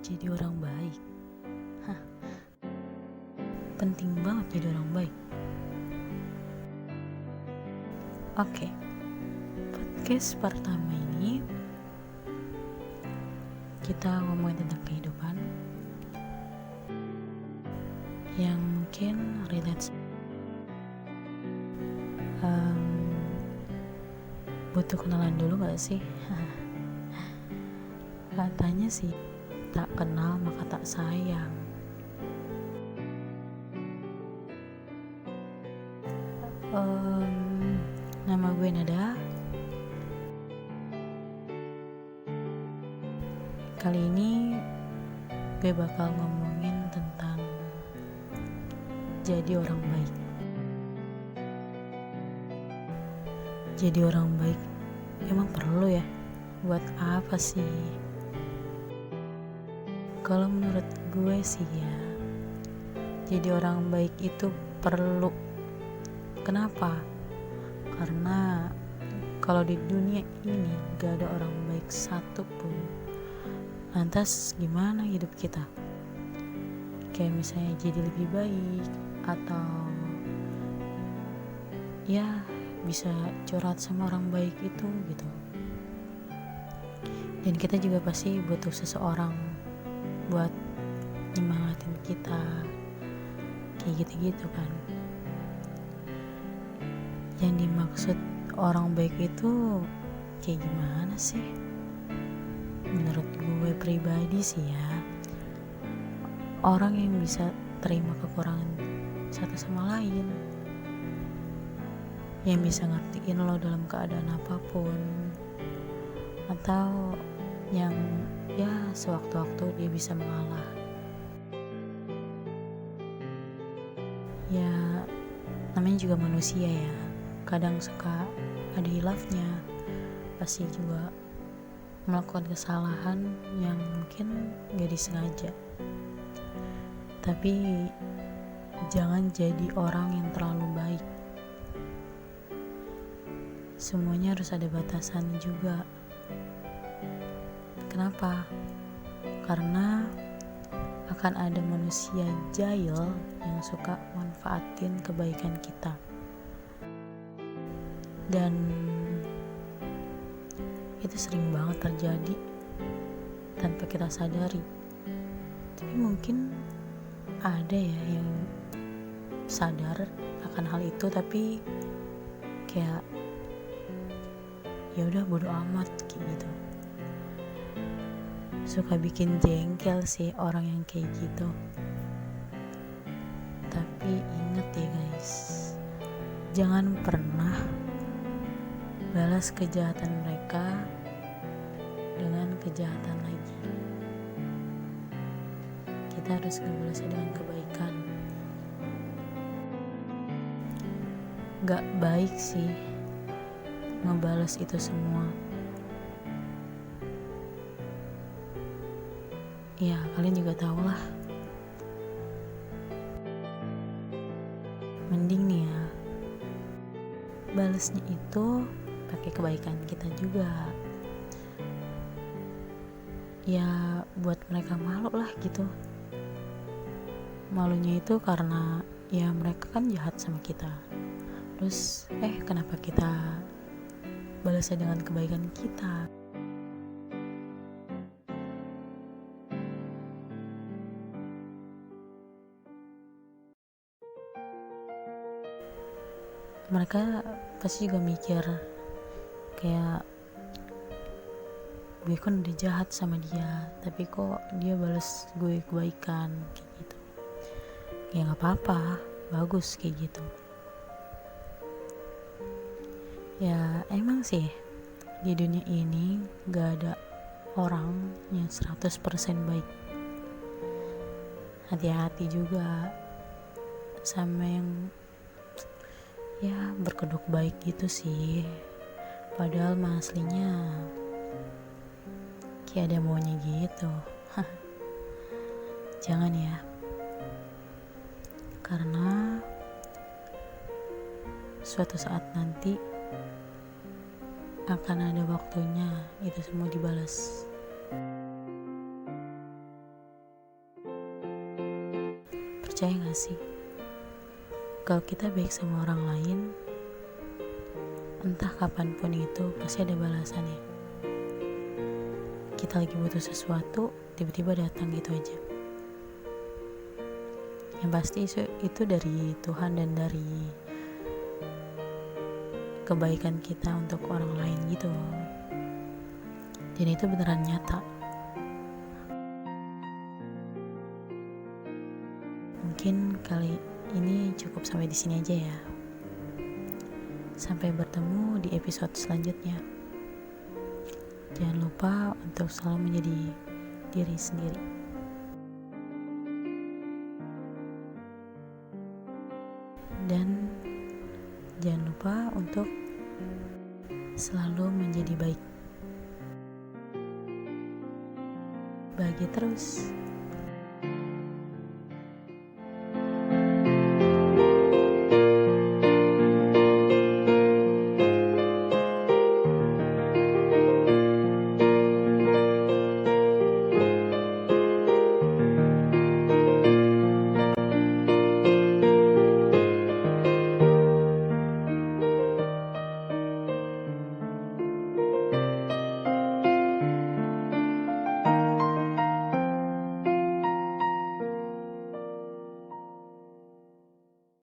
jadi orang baik. Hah, penting banget jadi orang baik. Oke, podcast pertama ini kita ngomongin tentang kehidupan yang mungkin relate. Butuh kenalan dulu gak sih? Katanya sih tak kenal maka tak sayang. Nama gue Nada. Kali ini gue bakal ngomongin tentang jadi orang baik. Jadi orang baik emang perlu ya? Buat apa sih? Kalau menurut gue sih ya, jadi orang baik itu perlu. Kenapa? Karena kalau di dunia ini gak ada orang baik satu pun, lantas gimana hidup kita? Kayak misalnya jadi lebih baik, atau ya bisa curhat sama orang baik itu gitu. Dan kita juga pasti butuh seseorang buat nyemangatin kita, kayak gitu-gitu kan. Yang dimaksud orang baik itu kayak gimana sih? Menurut gue pribadi sih ya, orang yang bisa terima kekurangan satu sama lain, yang bisa ngertiin lo dalam keadaan apapun, atau yang ya sewaktu-waktu dia bisa mengalah. Ya namanya juga manusia ya, kadang suka ada hilafnya, pasti juga melakukan kesalahan yang mungkin gak disengaja. Tapi jangan jadi orang yang terlalu baik. Semuanya harus ada batasannya juga. Kenapa? Karena akan ada manusia jahil yang suka manfaatin kebaikan kita. Dan itu sering banget terjadi tanpa kita sadari. Tapi mungkin ada ya yang sadar akan hal itu, tapi kayak ya udah bodo amat gitu. Suka bikin jengkel sih orang yang kayak gitu. Tapi ingat ya guys, jangan pernah balas kejahatan mereka dengan kejahatan lagi. Kita harus ngebalasnya dengan kebaikan. Gak baik sih ngebalas itu semua. Ya kalian juga tahu lah. Mending nih ya, balasnya itu pakai kebaikan kita juga. Ya buat mereka malu lah gitu. Malunya itu karena ya mereka kan jahat sama kita. Terus kenapa kita balasnya dengan kebaikan kita? Mereka pasti juga mikir kayak gue kan udah jahat sama dia, tapi kok dia balas gue kebaikan kayak gitu. Ya gak apa-apa, bagus kayak gitu. Ya emang sih di dunia ini gak ada orang yang 100% baik. Hati-hati juga sama yang ya berkedok baik gitu sih, padahal mah aslinya kayak ada maunya gitu. Jangan ya, karena suatu saat nanti akan ada waktunya itu semua dibalas. percaya gak sih, kalau kita baik sama orang lain, entah kapanpun itu pasti ada balasannya. Kita lagi butuh sesuatu, tiba-tiba datang gitu aja. Yang pasti itu dari Tuhan dan dari kebaikan kita untuk orang lain gitu. Dan itu beneran nyata. Mungkin kali ini cukup sampai di sini aja ya. Sampai bertemu di episode selanjutnya. Jangan lupa untuk selalu menjadi diri sendiri. Dan jangan lupa untuk selalu menjadi baik. Bahagia terus.